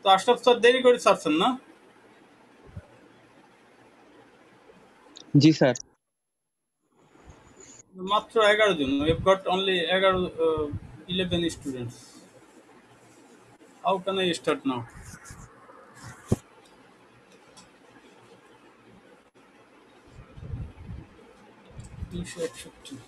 তো আশরাফ স্যার দেরি করে ছাড়ছেন না? জি স্যার। মাত্র 11 জন। We've got only 11 students. How can I start now? 261।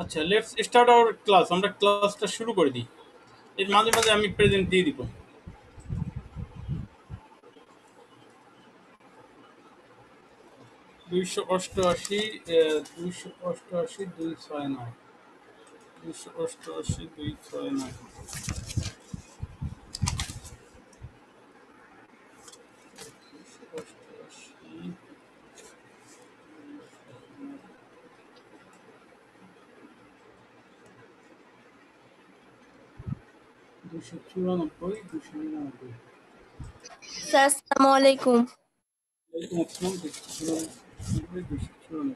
আচ্ছা, লেটস স্টার্ট আওয়ার ক্লাস। আমরা ক্লাসটা শুরু করে দিই। এর মাঝে মাঝে আমি প্রেজেন্ট দিয়ে দিব। 288, 288, 269, 288, 269। 288, 294, 299। স্যার আসসালামু আলাইকুম। ওয়ালাইকুম আসসালাম। 294, 294,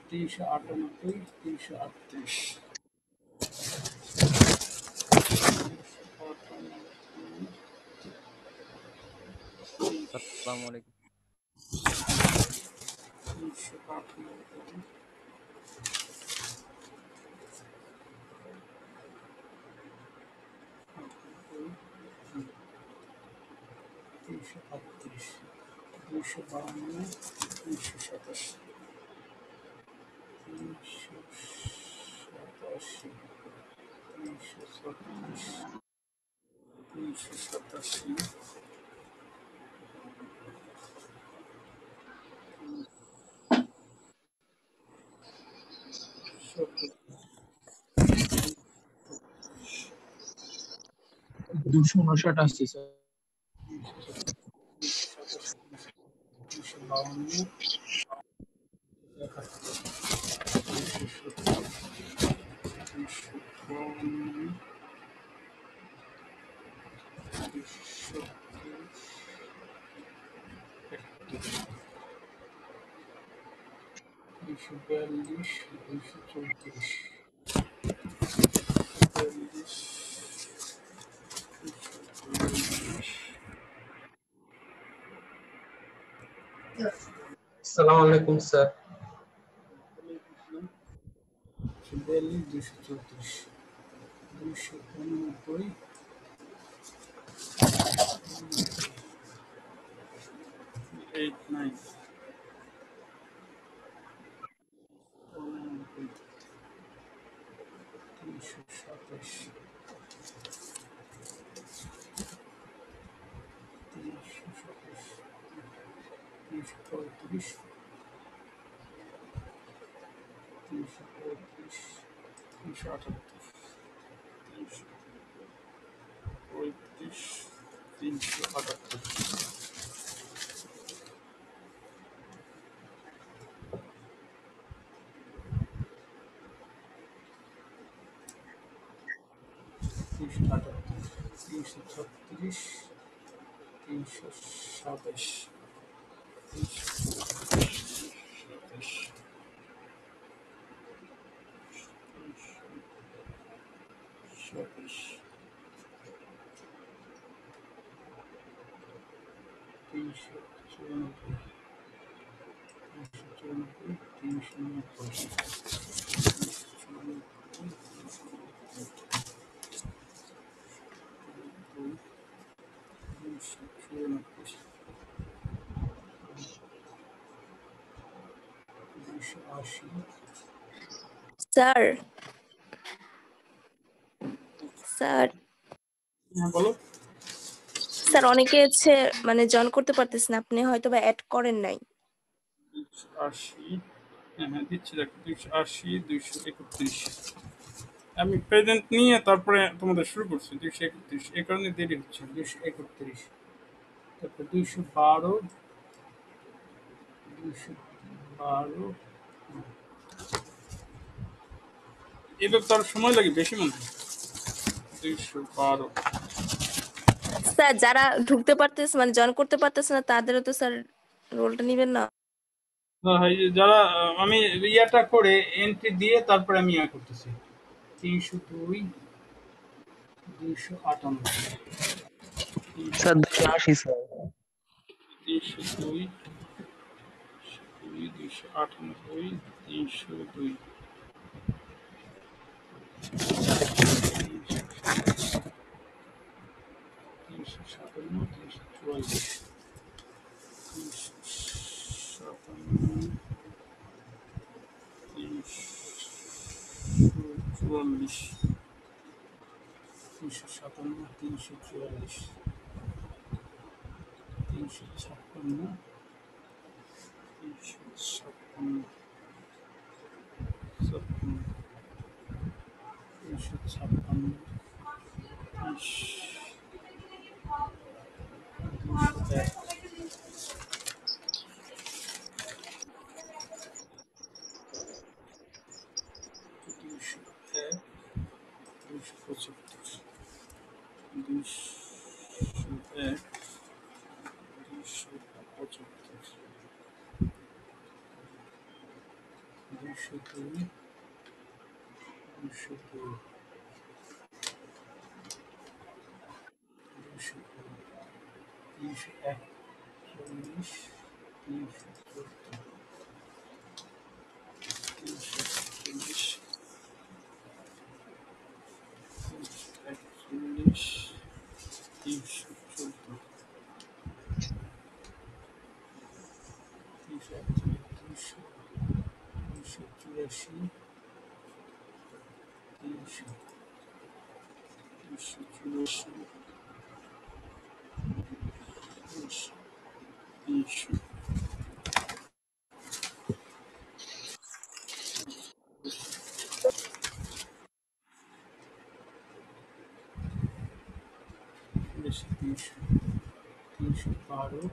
398, 338। আসসালামু আলাইকুম। 398, 338, 252, 387, 387, 387, 259 আসছে স্যার। 352, 242, 234, আসসালামু আলাইকুম স্যার। 242, 234, 299, 89, 327, 335, 338, 378, 336, 327, 394, স্যার স্যার হ্যাঁ বলো। স্যার অনেকে হচ্ছে মানে জয়েন করতে পারতেছেন, আপনি হয়তো বা অ্যাড করেন নাই। 280, হ্যাঁ দিচ্ছি, দেখো 280, 231। আমি প্রেজেন্ট নিয়ে তারপরে তোমাদের শুরু করছি। 231, এই কারণে দেরি হচ্ছে। 231, তারপর 212, 212। এবার তো আর সময় লাগে বেশি মনে হয়। 212। স্যার যারা ঢুকতে পারতেছে মানে জয়েন করতে পারতেছে না তাদেরও তো স্যার রোলটা নেবেন না? এই যে যারা আমি ইয়াটা করে এন্ট্রি দিয়ে তারপরে আমি ইয়া করতেছি। 302, 298, স্যার 280 স্যার। 302, 298, 302, 357, 344, 357, 344, 357, 344, 356, 356, 356, 312,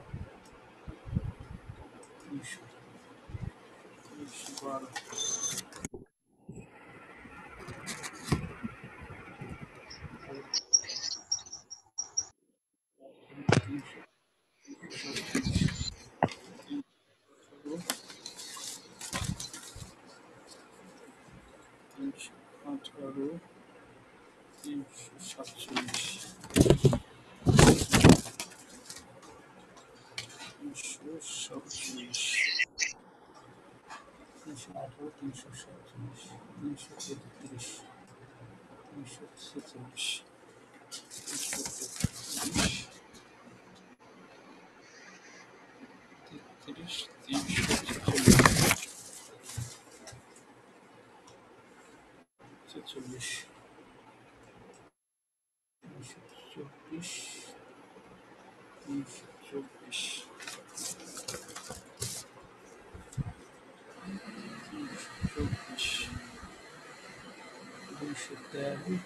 318, 347, 347, 318, 347, 333, 346, 213,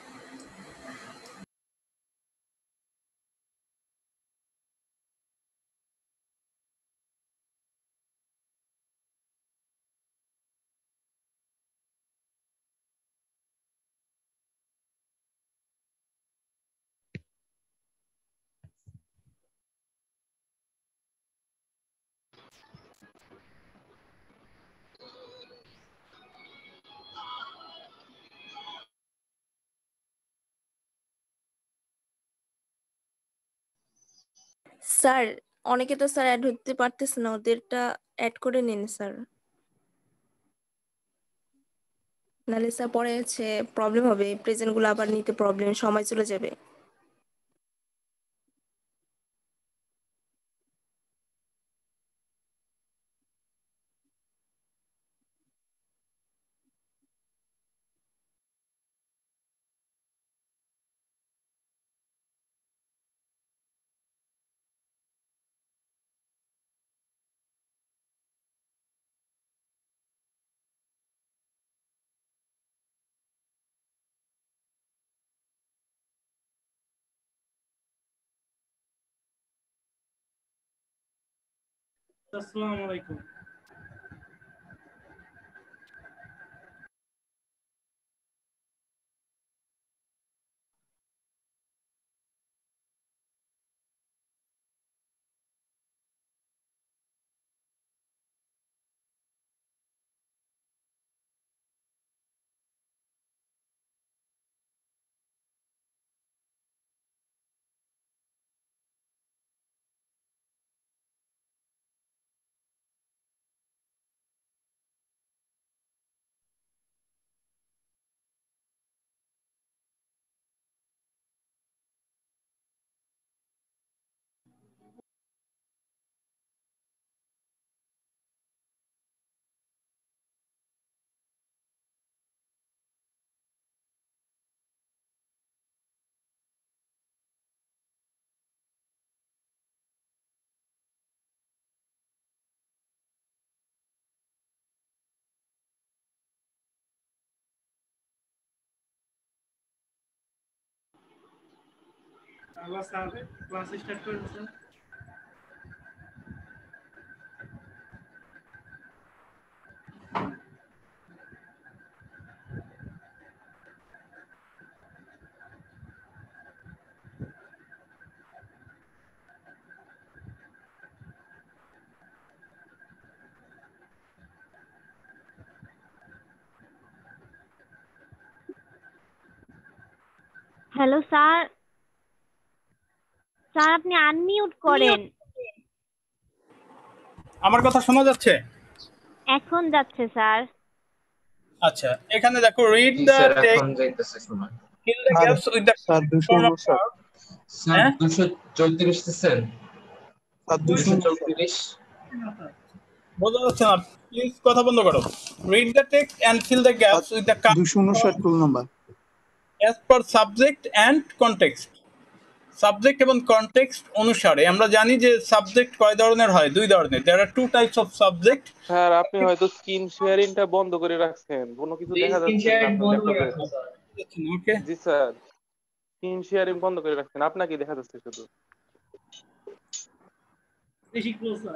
স্যার অনেকে তো স্যার অ্যাড হতে পারতেছে না, ওদেরটা অ্যাড করে নিন স্যার, নাহলে স্যার পরে হচ্ছে প্রবলেম হবে, প্রেজেন্ট গুলো আবার নিতে প্রবলেম, সময় চলে যাবে। আসসালামু আলাইকুম। আল্লাহ স্যার ক্লাস স্টার্ট করে দিয়েছেন। হ্যালো স্যার, স্যার আপনি আনমিউট করেন। আমার কথা শোনা যাচ্ছে? এখন যাচ্ছে স্যার। আচ্ছা, এখানে দেখো রিড জি দ্য স্যার, এখন টেক্সট, যাইতেছে শোনা। fill the sir gaps with the sir form of 259 verb। Sir হ্যাঁ 234 দিচ্ছেন? স্যার 259 234 বোঝা যাচ্ছে না, প্লিজ কথা বন্ধ করো। Read the text and fill the gaps with the 259 roll number. As per subject and context. Subject এবং কনটেক্সট অনুসারে আমরা জানি যে সাবজেক্ট কয় ধরনের হয়, দুই ধরনের। There are two types of subject. Sir আপনি হয়তো স্ক্রিন শেয়ারিংটা বন্ধ করে রাখছেন, কোনো কিছু দেখা যাচ্ছে না আপনার ল্যাপটপে। ওকে, জি স্যার, স্ক্রিন শেয়ারিং বন্ধ করে রাখছেন, আপনাকে দেখা যাচ্ছে শুধু। বেশি ক্লোজ না।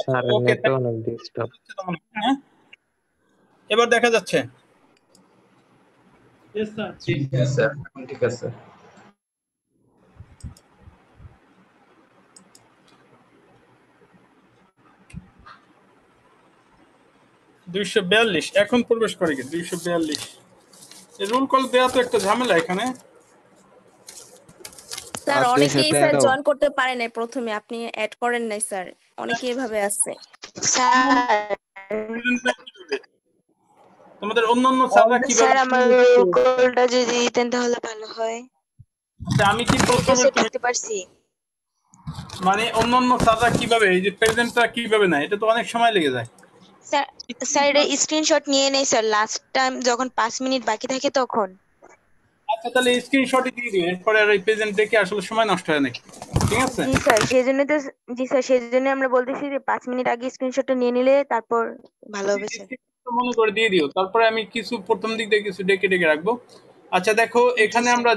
স্যার ওকে, নেটও অনেক ডিস্টার্ব। হ্যাঁ এবার দেখা যাচ্ছে? জি স্যার, এখন ঠিক আছে। দুইশো 242 এখন প্রবেশ করে কি 242। এই রোল কল দেওয়া তো একটা ঝামেলা এখানে। স্যার আর অনেকেই স্যার 213 জয়েন করতে পারে নাই প্রথমে, আপনি অ্যাড করেন নাই স্যার, অনেকেই এভাবে আছে। তোমাদের অন্যান্য স্যাররা কিভাবে? স্যার আমার রোল কলটা যদি দিতেন তাহলে ভালো হয়। আচ্ছা, আমি কি প্রশ্ন ঠিক আছে, করি, বুঝতে পারছি। মানে অন্যান্য স্যাররা কিভাবে এই যে প্রেজেন্টটা কিভাবে নেয়, এটা তো অনেক সময় লেগে যায়। স্যার স্যার এটা স্ক্রিনশট নিয়ে নেই স্যার, লাস্ট টাইম যখন 5 মিনিট বাকি থাকে তখন। আচ্ছা, তাহলে স্ক্রিনশটই দিয়ে দিন, এরপরে আর এই প্রেজেন্ট দেখে আসলে সময় নষ্ট হয় নাকি? ঠিক আছে। জি স্যার, জি স্যার সেজন্য আমরা বলতেছি যে 5 মিনিট আগে স্ক্রিনশটটা নিয়ে নিলে তারপর ভালো হবে স্যার। মনে করে দিয়ে দিও, তারপরে আমি কিছু প্রথম দিক দিয়ে কিছু ডেকে ডেকে রাখবো। আচ্ছা দেখো, এখানে স্যার। আমরা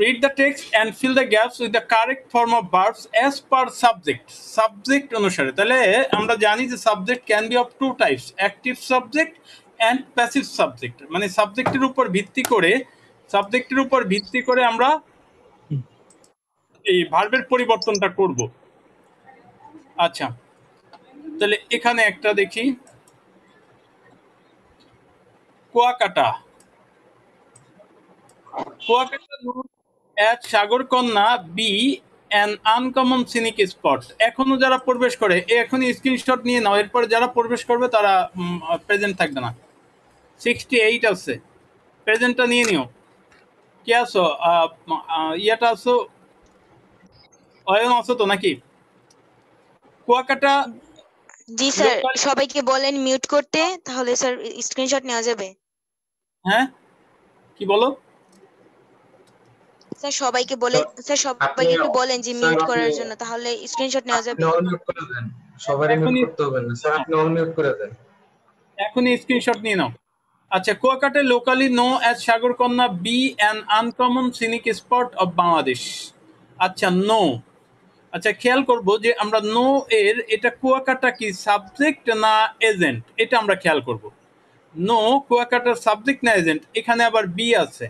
read the text and fill the gaps with the correct form of verbs as per subject. Subject অনুসারে, তাহলে আমরা জানি যে subject can be of two types, active subject and passive subject. মানে সাবজেক্টের উপর ভিত্তি করে আমরা এই ভার্বের পরিবর্তনটা করব। আচ্ছা, তাহলে এখানে একটা দেখি, Kuakata. Kuakata at সাগরকন্যা be an uncommon scenic spot. এখনো যারা প্রবেশ করে এখনই স্ক্রিনশট নিয়ে নাও, এরপরে যারা প্রবেশ করবে তারা প্রেজেন্ট থাকবে না। 68 আছে, প্রেজেন্টটা নিয়ে নিও। কে আছো? ইয়াটা আছো, অয়ন আছো তো নাকি? কুয়াকাটা জি স্যার, local- সবাইকে বলেন মিউট করতে, তাহলে স্যার স্ক্রিনশট নেওয়া যাবে। হ্যাঁ কি বলো? স্যার সবাইকে বলেন, স্যার সবাইকে একটু বলেন যে স্যার, মিউট আপনি করার জন্য, তাহলে স্ক্রিনশট নেওয়া যাবে। অল মিউট করে দেন, সবারই মিউট এখনই করতে হবে না স্যার, আপনি অল মিউট করে দেন। এখনই স্ক্রিনশট নিয়ে নাও। আচ্ছা, Kuakata locally know as Sagarkanya be an uncommon scenic spot of Bangladesh. আচ্ছা নো, আচ্ছা খেয়াল করব যে আমরা নো এর এটা কুয়াকাটা কি সাবজেক্ট না এজেন্ট, এটা আমরা খেয়াল করব। নো কুয়াকাটার সাবজেক্ট না এজেন্ট, এখানে আবার বি আছে,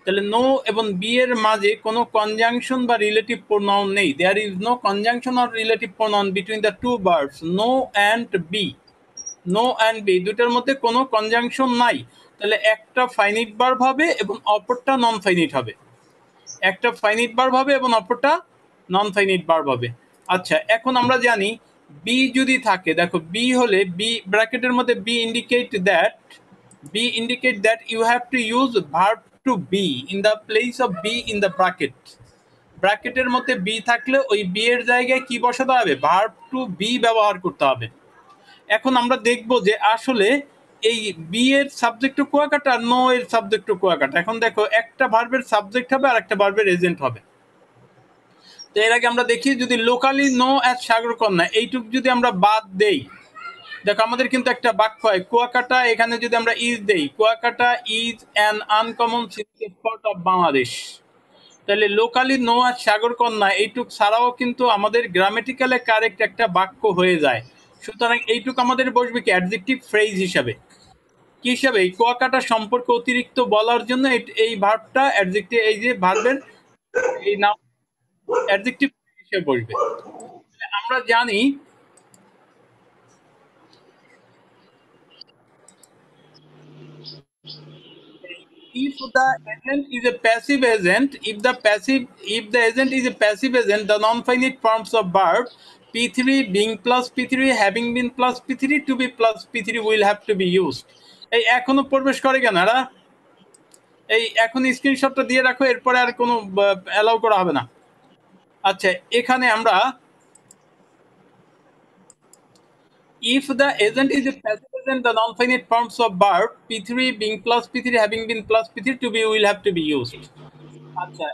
তাহলে নো এবং বি এর মাঝে কোনো কনজাংশন বা রিলেটিভ প্রোনাউন নেই। There is no conjunction or relative pronoun between the two birds no and B. No and B দুটার মধ্যে কোনো কনজাংশন নাই, তাহলে একটা ফাইনিট ভার্ব হবে এবং অপরটা নন ফাইনিট হবে। একটা ফাইনিট ভার্ব হবে এবং অপরটা নন ফাইনিট ভার্ব হবে। আচ্ছা এখন আমরা জানি বি যদি থাকে, দেখো বি হলে বি ব্র্যাকেটের মধ্যে B indicate that you have to use verb to be in the place of B in the bracket. ব্র্যাকেটের মধ্যে বি থাকলে ওই বি এর জায়গায় কি বসাতে হবে? ভার্ব টু বি ব্যবহার করতে হবে। এখন আমরা দেখব যে আসলে এই বি এর সাবজেক্ট কুয়াকাটা, নো এর সাবজেক্ট কুয়াকাটা। এখন দেখো একটা ভার্বের সাবজেক্ট হবে আর একটা ভার্বের এজেন্ট হবে। তো এর আগে আমরা দেখি যদি লোকালি নো অ্যাজ সাগরকন্যা এইটুক যদি আমরা বাদ দেই, দেখো আমাদের কিন্তু একটা বাক্য হয় কুয়াকাটা, এখানে যদি আমরা ইজ দেই, Kuakata is an uncommon scenic spot of Bangladesh, তাহলে লোকালি নো অ্যাজ সাগরকন্যা এইটুক ছাড়াও কিন্তু আমাদের গ্রামেটিক্যালে কারেক্ট একটা বাক্য হয়ে যায়। সুতরাং এইটুক আমাদের বসবে কি অ্যাডজেক্টিভ ফ্রেজ হিসাবে। কি হিসাবে? এই কুয়াকাটা সম্পর্কে অতিরিক্ত বলার জন্য এই ভার্বটা অ্যাডজেক্টিভ, এই যে ভার্বের এই নাম অ্যাডজেক্টিভ হিসেবে বসবে। আমরা জানি if the agent is a passive agent, if the agent is a passive agent, the non-finite forms of verb P3 being plus P3, having been plus P3, to be plus P3 will have to be used. এই এখনো প্রবেশ করে কেন এরা? এই এখন স্ক্রিনশটটা দিয়ে রাখো, এরপরে আর কোনো অ্যালাউ করা হবে না। আচ্ছা এখানে আমরা if the agent is a passive agent, the non-finite forms of verb P3 being plus P3, having been plus P3, to be will have to be used. আচ্ছা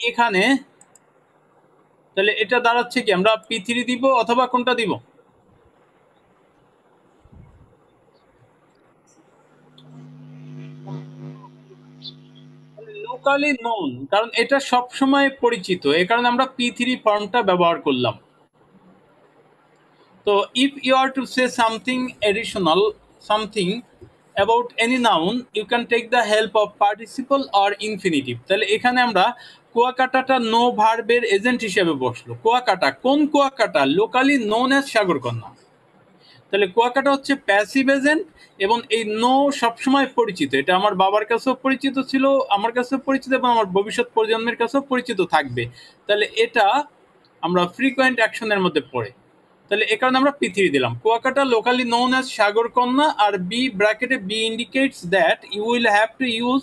এখানে তাহলে এটা দাঁড়াচ্ছে কি আমরা P3 দিব অথবা কোনটা দিব? লোকালি নোন, কারণ এটা সব সময় পরিচিত, এই কারণে আমরা P3 ফর্মটা ব্যবহার করলাম। তো if you are to say something additional, something about any noun, you can take the help of participle or infinitive. তাহলে এখানে আমরা কুয়াকাটাটা নো ভার্বের এজেন্ট হিসেবে বসলো। কুয়াকাটা কোন কুয়াকাটা? Locally known as সাগরকন্যা। তাহলে কুয়াকাটা হচ্ছে প্যাসিভ এজেন্ট এবং এই নো সবসময় পরিচিত। এটা আমার বাবার কাছেও পরিচিত ছিল, আমার কাছেও পরিচিত এবং আমার ভবিষ্যৎ প্রজন্মের কাছেও পরিচিত থাকবে। তাহলে এটা আমরা ফ্রিকোয়েন্ট অ্যাকশনের মধ্যে পড়ে, তাহলে এ কারণে আমরা P3 দিলাম। Kuakata locally known as Sagarkanya, আর বি ব্র্যাকেটে B indicates that you will have to use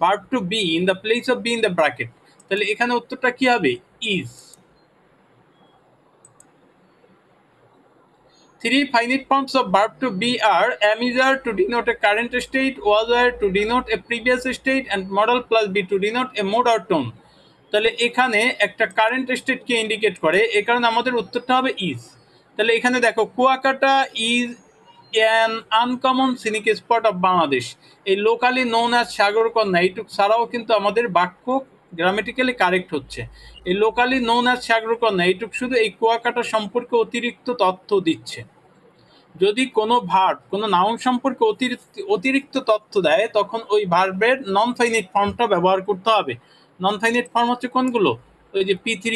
verb to be in the place of B in the bracket. তাহলে এখানে উত্তরটা কি হবে? Is. 3 finite forms of verb to be are am is are to denote a current state, was are to denote a previous state, and modal plus be to denote a mode or tone. তাহলে এখানে একটা current state কে indicate করে, এই কারণে আমাদের উত্তরটা হবে is. তাহলে এখানে দেখো Kuakata is an uncommon scenic spot of Bangladesh, এই লোকালি নোন অ্যাজ সাগরকন্যা এইটুক ছাড়াও কিন্তু আমাদের বাক্য গ্রামেটিক্যালি কারেক্ট হচ্ছে। এই লোকালি নোন অ্যাজ সাগরকন্যা এইটুক শুধু এই কুয়াকাটা সম্পর্কে অতিরিক্ত তথ্য দিচ্ছে। যদি কোনো ভার্ব কোনো নাউন সম্পর্কে অতিরিক্ত তথ্য দেয় তখন ওই ভার্বের নন ফাইনিট ফর্মটা ব্যবহার করতে হবে। নন ফাইনিট ফর্ম হচ্ছে কোনগুলো? ওই যে P3,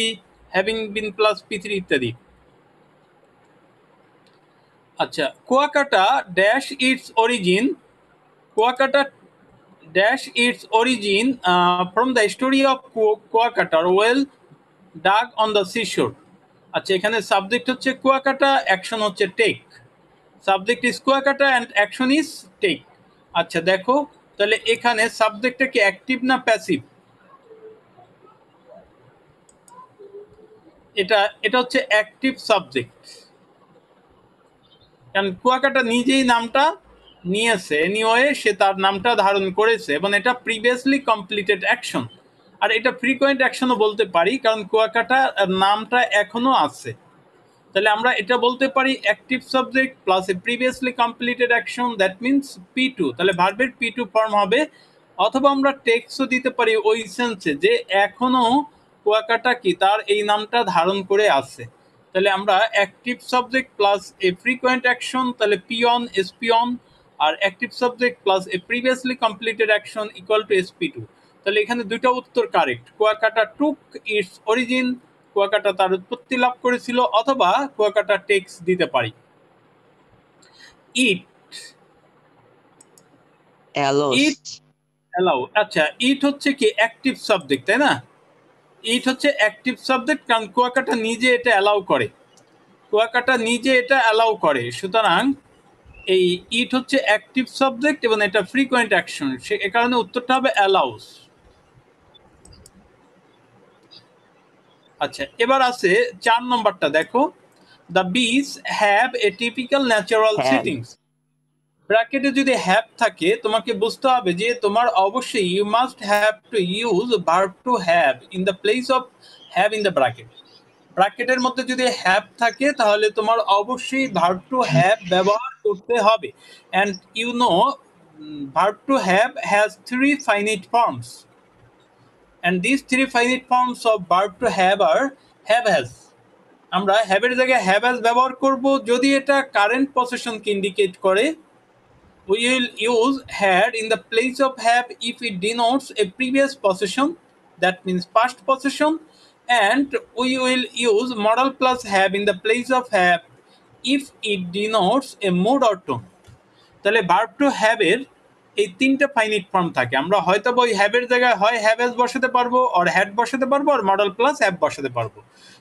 having been plus P3 ইত্যাদি। আচ্ছা Kuakata dash its origin, Kuakata dash its origin from the story of Kuakata well dug on the seashore. আচ্ছা, এখানে সাবজেক্ট হচ্ছে কুয়াকাটা, অ্যাকশন হচ্ছে take. Subject is Kuakata and action is take. আচ্ছা দেখো, তাহলে এখানে সাবজেক্টটা কি অ্যাক্টিভ না প্যাসিভ? এটা হচ্ছে অ্যাক্টিভ সাবজেক্ট, কারণ কুয়াকাটা নিজেই নামটা নিয়েছে, এনিওয়ে সে তার নামটা ধারণ করেছে এবং এটা প্রিভিয়াসলি কমপ্লিটেড অ্যাকশন। আর এটা ফ্রিকোয়েন্ট অ্যাকশনও বলতে পারি, কারণ কুয়াকাটা নামটা এখনো আছে। তাহলে আমরা এটা বলতে পারি active subject plus a previously completed action, that means P2। তাহলে ভার্বের P2 ফর্ম হবে, অথবা আমরা টেক্সটও দিতে পারি ওই সেন্সে যে এখনো কুয়াকাটা কি তার এই নামটা ধারণ করে আছে। তাহলে আমরা active subject plus a frequent action, তাহলে পিয়ন এসপিয়ন, আর active subject plus a previously completed action equal to SP2। তাহলে এখানে দুইটা উত্তর correct. Kuakata took its origin, Kuakata তার উৎপত্তি লাভ করেছিল, অথবা কুয়াকাটা টেক্স দিতে পারি। ইট অ্যালাউ, আচ্ছা ইট হচ্ছে কি অ্যাক্টিভ সাবজেক্ট, তাই না? ইট হচ্ছে অ্যাক্টিভ সাবজেক্ট, কারণ কুয়াকাটা নিজে এটা অ্যালাউ করে, কুয়াকাটা নিজে এটা অ্যালাউ করে। সুতরাং এই ইট হচ্ছে অ্যাক্টিভ সাবজেক্ট এবং এটা ফ্রিকোয়েন্ট অ্যাকশন, সে কারণে উত্তরটা হবে অ্যালাউস। আচ্ছা, এবার আছে 4 নম্বরটা দেখো, the beach have a typical natural settings. ব্র্যাকেটে যদি হ্যাভ থাকে তোমাকে বুঝতে হবে যে তোমার অবশ্যই you must have to use verb to have in the place of have in the bracket. ব্র্যাকেটের মধ্যে যদি হ্যাভ থাকে তাহলে তোমার অবশ্যই ভার্ব টু হ্যাভ ব্যবহার করতে হবে। And you know verb to have has 3 finite forms, and these 3 finite forms of verb to have are have has। আমরা have এর জায়গায় have has ব্যবহার করব যদি এটা কারেন্ট পজিশনকে ইন্ডিকেট করে। we will use had in the place of have if it denotes a previous possession, that means past possession, and we will use modal plus have in the place of have if it denotes a mood or tone। তাহলে verb to have এর এই 3টা finite form থাকে। আমরা হয়তো ওই have এর জায়গায় হয় হ্যাভ হ্যাজ বসাতে পারবো, আর হ্যাড বসাতে পারবো, আর মডেল প্লাস হ্যাভ বসাতে পারবো।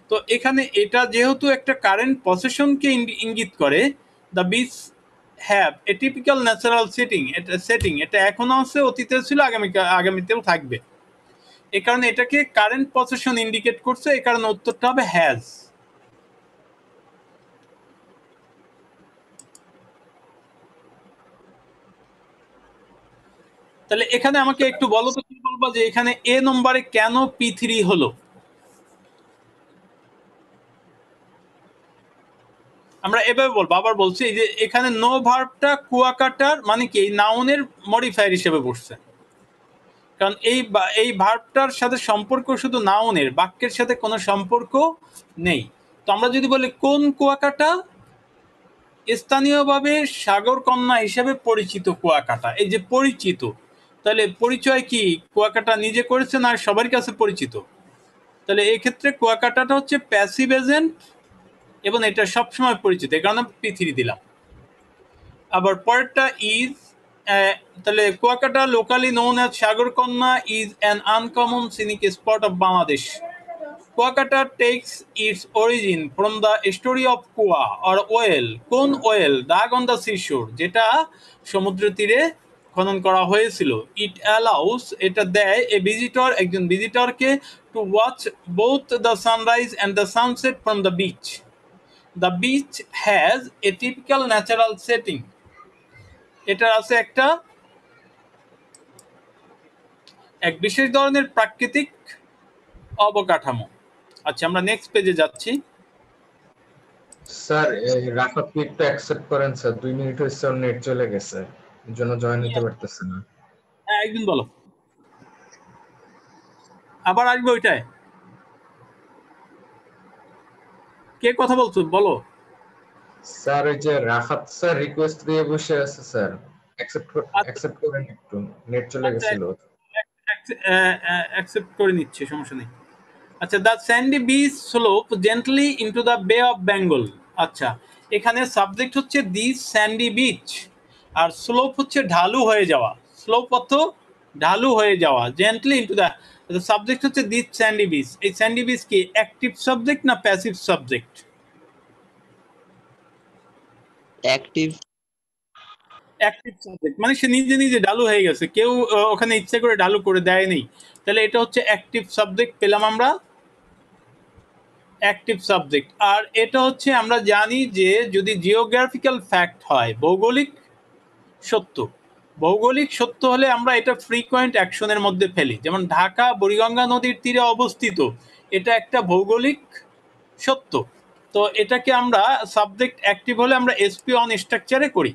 তো এখানে এটা যেহেতু একটা কারেন্ট পজিশনকে ইঙ্গিত করে, the beach have a typical natural setting, এটা এখনো আছে, অতীতে ছিল, আগামীতেও থাকবে। এই কারণে এটাকে কারেন্ট পজিশন ইন্ডিকেট করছে, এই কারণে উত্তরটা হবে হ্যাজ। তাহলে এখানে আমাকে একটু বলো তো, কি বলবো যে এখানে এ নম্বরে কেন P3 হলো? আমরা এভাবে বলবো, আবার বলছি যে এখানে নো ভার্বটা কুয়াকাটার মানে কি নাউনের মডিফায়ার হিসেবে বসছে, কারণ এই ভার্বটার সাথে সম্পর্ক শুধু নাউনের, বাক্যের সাথে কোনো সম্পর্ক নেই। তো আমরা যদি বলি কোন কুয়াকাটা, স্থানীয়ভাবে সাগর কন্যা হিসেবে পরিচিত কুয়াকাটা, এই যে পরিচিত, তাহলে পরিচয় কি কুয়াকাটা নিজে করেছে না সবার কাছে পরিচিত? তাহলে এই ক্ষেত্রে কুয়াকাটাটা হচ্ছে প্যাসিভ এজেন্ট এবং এটা সবসময় পরিচিত, এই কারণে P3 দিলাম। আবার পরেরটা ইজ, তাহলে Kuakata locally known as Sagarkanya is an uncommon scenic spot of Bangladesh. Kuakata takes its origin from the story of kua or well. কোন well? Dug on the seashore, যেটা সমুদ্র তীরে খনন করা হয়েছিল। ইট অ্যালাউস, এটা দেয় এ ভিজিটর, একজন ভিজিটরকে, to watch both the sunrise and the sunset from the beach. The beach has a typical natural setting, এটা আছে এক বিশেষ ধরনের প্রাকৃতিক অবকাঠামো। আচ্ছা, আমরা নেক্সট পেজে যাচ্ছি। স্যার রাফাত কি একটু অ্যাকসেপ্ট করেন স্যার, 2 মিনিট হয়েছে ওর নেট চলে গেছে, এর জন্য জয়েন হতে পারতেছে না। হ্যাঁ, একদিন বলো, আবার আসবে ওইটায়। কে কথা বলছো বলো? স্যার ওই যে রাফাত স্যার রিকোয়েস্ট দিয়ে বসে আছে স্যার, অ্যাকসেপ্ট করেন একটু, নেট চলে গেছিল। অ্যাকসেপ্ট করে নিচ্ছে, সমস্যা নেই। আচ্ছা, the sandy beach slope gently into the Bay of Bengal. আচ্ছা, এখানে সাবজেক্ট হচ্ছে দিস স্যান্ডি বিচ, আর স্লোপ হচ্ছে ঢালু হয়ে যাওয়া। স্লোপ অর্থ ঢালু হয়ে যাওয়া, জেন্টলি ইনটু দ্য সাবজেক্ট হচ্ছে দিস স্যান্ডি বিচ। এই স্যান্ডি বিচ কি অ্যাক্টিভ সাবজেক্ট না passive subject? Active. Active subject মানে সে নিজে নিজে ঢালু হয়ে গেছে, কেউ ওখানে ইচ্ছে করে ঢালু করে দেয়নি, তাহলে এটা হচ্ছে অ্যাক্টিভ সাবজেক্ট পেলাম আমরা, অ্যাক্টিভ সাবজেক্ট। আর এটা হচ্ছে আমরা জানি যে যদি জিওগ্রাফিক্যাল ফ্যাক্ট হয়, ভৌগোলিক সত্য, ভৌগোলিক সত্য হলে আমরা এটা ফ্রিকোয়েন্ট অ্যাকশনের মধ্যে ফেলি। যেমন ঢাকা বুড়িগঙ্গা নদীর তীরে অবস্থিত, এটা একটা ভৌগোলিক সত্য, তো এটাকে আমরা সাবজেক্ট অ্যাক্টিভ হলে আমরা এসপি অন স্ট্রাকচারে করি।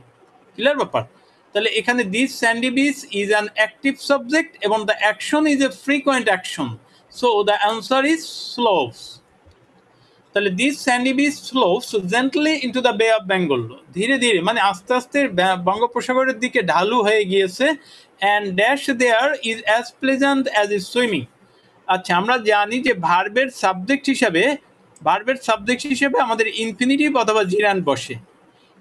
ক্লিয়ার ব্যাপার? তাহলে এখানে this sandy beach is an active subject এবং the action is a frequent action, so the answer is slopes. তাহলে this sandy beach slopes gently into the Bay of Bengal, ধীরে ধীরে মানে আস্তে আস্তে বঙ্গোপসাগরের দিকে ঢালু হয়ে গিয়েছে। And dash there is as pleasant as is swimming. আচ্ছা, আমরা জানি যে ভার্বের সাবজেক্ট হিসেবে আমাদের ইনফিনিটিভ অথবা জিরান্ট বসে।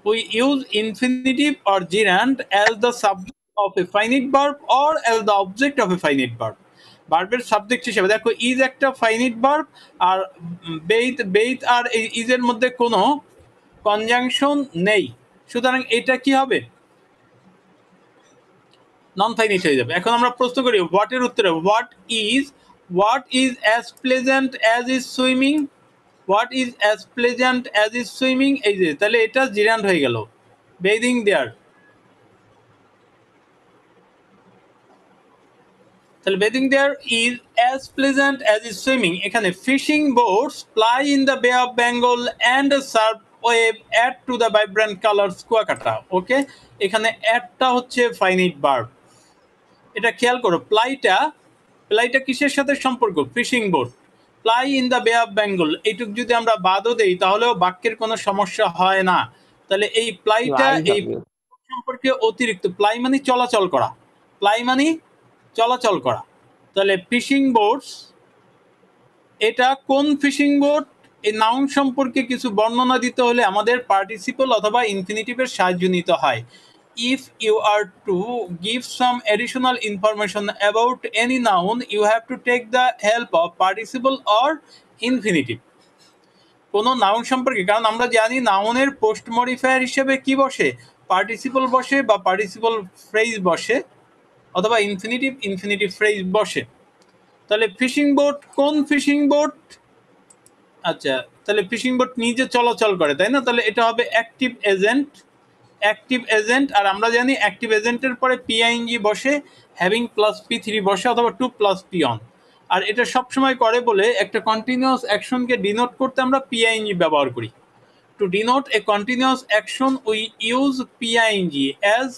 We use infinitive or gerund as the subject of a finite verb or as the object of a finite verb. ভার্বের সাবজেক্ট হিসেবে দেখো ইজ একটা ফাইনিট ভার্ব, আর বেইত আর ইজ এর মধ্যে কোনো কনজাংশন নেই, সুতরাং এটা কি হবে? নন ফাইনিট হয়ে যাবে। এখন আমরা প্রশ্ন করি হোয়াট এর উত্তরে, what is as pleasant as is swimming, what is as pleasant as is swimming, এই যে তাহলে এটা জিরান্ট হয়ে গেল, বেদিং দেয়ার। তাহলে bathing there is as pleasant as is swimming. এখানে fishing boats ply in the Bay of Bengal and surf wave add to the vibrant colours Kuakata. Okay, এখানে অ্যাডটা হচ্ছে ফাইনিট ভার্ব, এটা খেয়াল করো। প্লাইটা কিসের সাথে সম্পর্ক? Fishing boat, ply in the Bay of Bengal, এইটুক যদি আমরা বাদও দেই তাহলেও বাক্যের কোনো সমস্যা হয় না। তাহলে এই প্লাইটা এই সম্পর্কে অতিরিক্ত, প্লাই মানে চলাচল করা, তাহলে ফিশিং বোটস, এটা কোন ফিশিং বোট? এই নাউন সম্পর্কে কিছু বর্ণনা দিতে হলে আমাদের পার্টিসিপল অথবা ইনফিনিটিভের সাহায্য নিতে হয়। If you are to give some additional information about any noun, you have to take the help of participle or infinitive. কোনো নাউন সম্পর্কে, কারণ আমরা জানি নাউনের পোস্ট মডিফায়ার হিসেবে কি বসে? পার্টিসিপল বসে বা পার্টিসিপল ফ্রেজ বসে অথবা ইনফিনিটিভ ফ্রেজ বসে। তাহলে ফিশিং বোট, কোন ফিশিং বোট? আচ্ছা, তাহলে ফিশিং বোট নিজে চলাচল করে, তাই না? তাহলে এটা হবে অ্যাক্টিভ এজেন্ট। আর আমরা জানি অ্যাক্টিভ এজেন্টের পরে পিআইএনজি বসে, হ্যাভিং প্লাস P3 বসে অথবা টু প্লাস পি অন। আর এটা সবসময় করে বলে একটা কন্টিনিউয়াস অ্যাকশনকে ডিনোট করতে আমরা পিআইএনজি ব্যবহার করি। To denote a continuous action we use PING as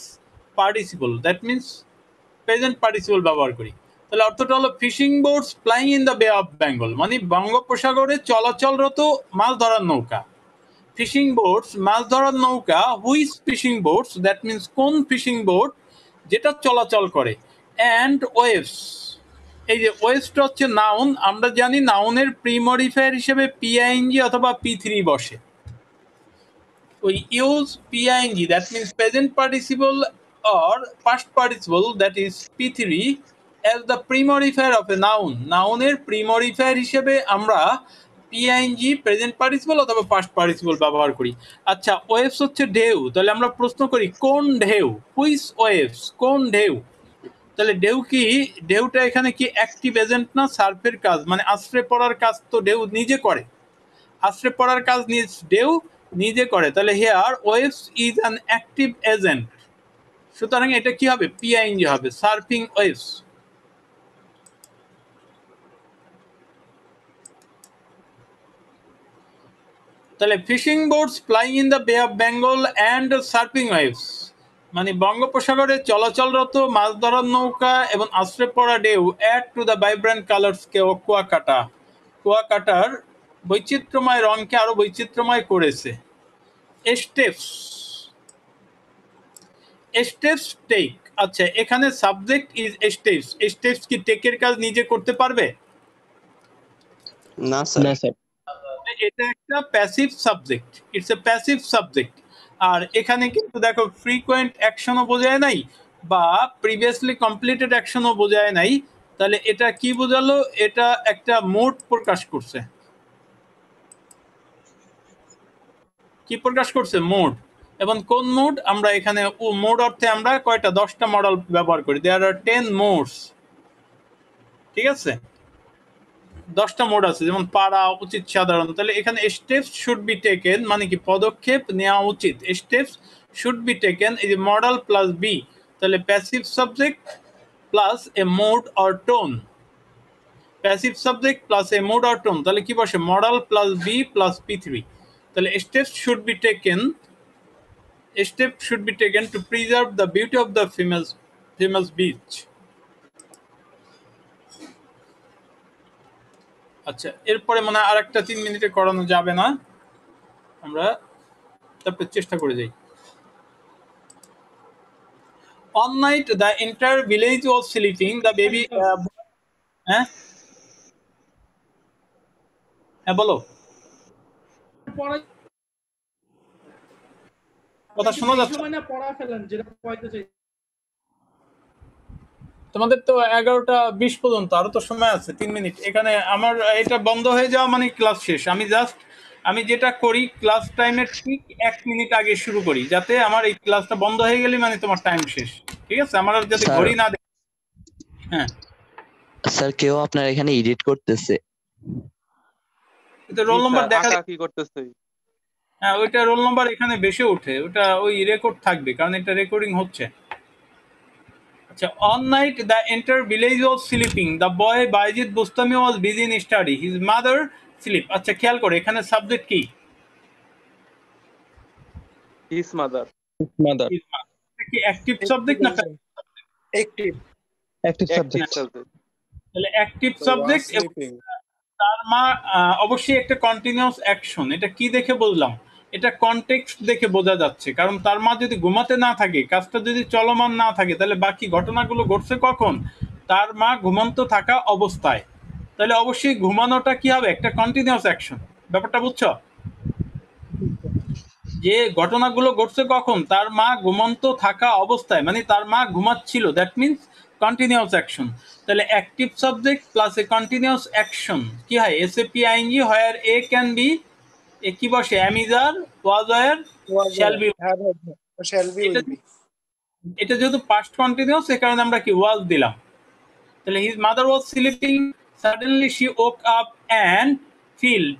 participle, that means present participle ব্যবহার করি। তাহলে অর্থটা হলো fishing boats plying in the Bay of Bengal, মানে বঙ্গোপসাগরে চলাচলরত মাছ ধরার নৌকা। ফিশিং বোটস মাছ ধরার নৌকা, which fishing boats, that means কোন ফিশিং বোট যেটা চলাচল করে। অ্যান্ড ওয়েভস, এই যে ওয়েভসটা হচ্ছে নাউন, আমরা জানি নাউনের প্রিমডিফায়ার হিসেবে পিআইএনজি অথবা P3 বসে। We use PING, that means present participle or past participle, that is P3 as the pre-modifier of a noun. নাউনের pre-modifier হিসেবে আমরা PING প্রেজেন্ট পার্টিসিপল অথবা পাস্ট পার্টিসিপল ব্যবহার করি। আচ্ছা, ওয়েভস হচ্ছে ঢেউ, তাহলে আমরা প্রশ্ন করি কোন ঢেউ? হুইচ ওয়েভস, কোন ঢেউ? তাহলে ঢেউটা এখানে কি অ্যাক্টিভ এজেন্ট না সার্ফের কাজ, মানে আশ্রয় পড়ার কাজ তো ঢেউ নিজে করে, আশ্রয় পড়ার কাজ ঢেউ নিজে করে। তাহলে here waves is an active agent, সুতরাং এটা কি হবে? পিআইএনজি হবে, সার্ফিং ওয়েভস। তাহলে fishing boats flying in the Bay of Bengal and surfing waves, মানে বঙ্গোপসাগরে চলাচলরত মাছ ধরার নৌকা এবং আশ্রয় পড়া ঢেউ। Add to the vibrant colours কুয়াকাটার বৈচিত্র্যময় রঙকে আরো বৈচিত্র্যময় করেছে। স্টেপস টেক, আচ্ছা এখানে সাবজেক্ট ইজ স্টেপস কি টেকের কাজ নিজে করতে পারবে? না স্যার, এটা একটা passive subject, it's a passive subject. আর এখানে কিন্তু দেখো ফ্রিকোয়েন্ট অ্যাকশনও বোঝায় নাই, বা প্রিভিয়াসলি কমপ্লিটেড অ্যাকশনও বোঝায় নাই, তাহলে এটা কি বোঝালো? এটা একটা মোড প্রকাশ করছে। কি প্রকাশ করছে? মোড। এবং কোন মোড? আমরা এখানে মোড অর্থে আমরা কয়টা 10টা মডেল ব্যবহার করি। দেয়ার আর 10 মোডস। ঠিক আছে, 10টা মোড আছে, যেমন পারা, উচিত, সাধারণ। তাহলে এখানে স্টেপস শুড বি টেকেন মানে কি পদক্ষেপ নেওয়া উচিত। স্টেপস শুড বি টেকেন, এই যে মডেল প্লাস বি, তাহলে passive subject plus a mode or tone. Passive subject plus a mode or tone, তাহলে কি বসে? Modal plus be plus P3। তাহলে steps should be taken, step should be taken to preserve the beauty of the famous beach. আচ্ছা, এরপরে মনে হয় আর একটা 3 মিনিটে করানো যাবে না, আমরা তারপরে চেষ্টা করে যাই। One night the entire village was sleeping. The baby হ্যাঁ হ্যাঁ বলো, কথা শোনা যাচ্ছে? তোমাদের তো 11টা 20 পর্যন্ত, আরো তো সময় আছে 3 মিনিট। এখানে আমার এটা বন্ধ হয়ে যাওয়া মানে ক্লাস শেষ। আমি যেটা করি, ক্লাস টাইমের ঠিক 1 মিনিট আগে শুরু করি, যাতে আমার এই ক্লাসটা বন্ধ হয়ে গেলে মানে তোমার টাইম শেষ। ঠিক আছে, আমার আর যাতে স্যার। ঘড়ি না দেখে। হ্যাঁ স্যার, কেউ আপনার এখানে এডিট করতেছে। এটা রোল নাম্বার দেখা কি করতেছে? হ্যাঁ, ওইটা রোল নাম্বার এখানে বেশি ওঠে, ওটা ওই রেকর্ড থাকবে, কারণ এটা রেকর্ডিং হচ্ছে। আচ্ছা, on night the entire village was sleeping, the boy Bayazid Bustami was busy in study, his mother sleep. আচ্ছা, খেয়াল করে এখানে সাবজেক্ট কি? His mother. কি অ্যাক্টিভ সাবজেক্ট না অ্যাক্টিভ সাবজেক্ট। তাহলে অ্যাক্টিভ সাবজেক্ট, তার মা অবশ্যই একটা কন্টিনিউয়াস অ্যাকশন। এটা কি দেখে বুঝলাম? এটা কনটেক্সট দেখে বোঝা যাচ্ছে, কারণ তার মা যদি ঘুমাতে না থাকে, কাজটা যদি চলমান না থাকে, তাহলে বাকি ঘটনাগুলো ঘটছে কখন? তার মা ঘুমন্ত থাকা অবস্থায়। তাহলে অবশ্যই ঘুমানোটা কি হবে? একটা কন্টিনিউয়াস অ্যাকশন। ব্যাপারটা বুঝছো? যে ঘটনাগুলো ঘটছে কখন? তার মা ঘুমন্ত থাকা অবস্থায়, মানে তার মা ঘুমাচ্ছিল, দ্যাট মিনস কন্টিনিউয়াস অ্যাকশন। তাহলে active subject plus a continuous action কি হয়? SAPING, where A can be, A কি বসে? Am is are, was, were, shall be. এটা যেহেতু পাস্ট কন্টিনিউয়াস, এই কারণে আমরা কি ওয়াজ দিলাম। তাহলে his mother was sleeping, suddenly she woke up and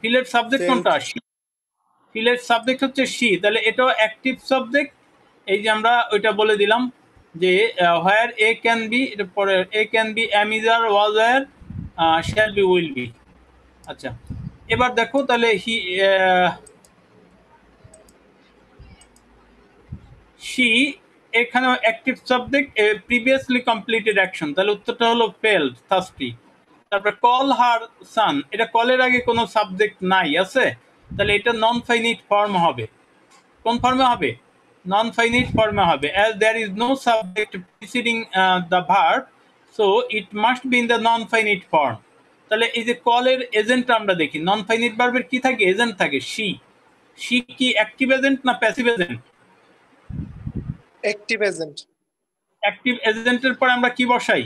ফিলের সাবজেক্ট কোনটা? ফিলের সাবজেক্ট হচ্ছে শি, তাহলে এটাও অ্যাক্টিভ সাবজেক্ট। এই যে আমরা ওইটা বলে দিলাম যে হোয়ার এ ক্যান বি, এটা পরে A can be am is are, was, were, shall be, will be. আচ্ছা, এবার দেখো তাহলে শি এখানে active subject, previously completed action, তাহলে উত্তরটা হলো ফেল্ড, থার্স্টি। তারপরে কল হার সান, এটা কলের আগে কোনো সাবজেক্ট নাই, আছে, তাহলে এটা নন ফাইনিট ফর্ম হবে। কোন ফর্মে হবে? নন ফাইনিট ফর্মে হবে। As there is no subject preceding the verb, so it must be in the non finite form. তাহলে এই যে কলের এজেন্ট আমরা দেখি, নন ফাইনিট ভার্বের কি থাকে? এজেন্ট থাকে, শি। শি কি অ্যাক্টিভ এজেন্ট না passive agent? Active agent. Active এজেন্টের পর আমরা কি বসাই?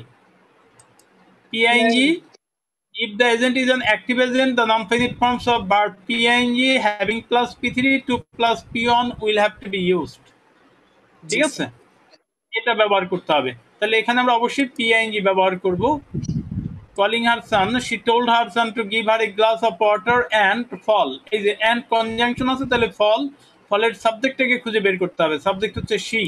PING. If the agent is an active agent, the non-finite forms of verb PING having plus P3 to plus P1 will have to be used. ঠিক আছে, এটা ব্যবহার করতে হবে। তাহলে এখানে আমরা অবশ্যই PING ব্যবহার করব। Calling her son, she told her son to give her a glass of water and fall. এই যে and conjunction আছে, তাহলে ফলের সাবজেক্টটাকে খুঁজে বের করতে হবে। সাবজেক্ট হচ্ছে she,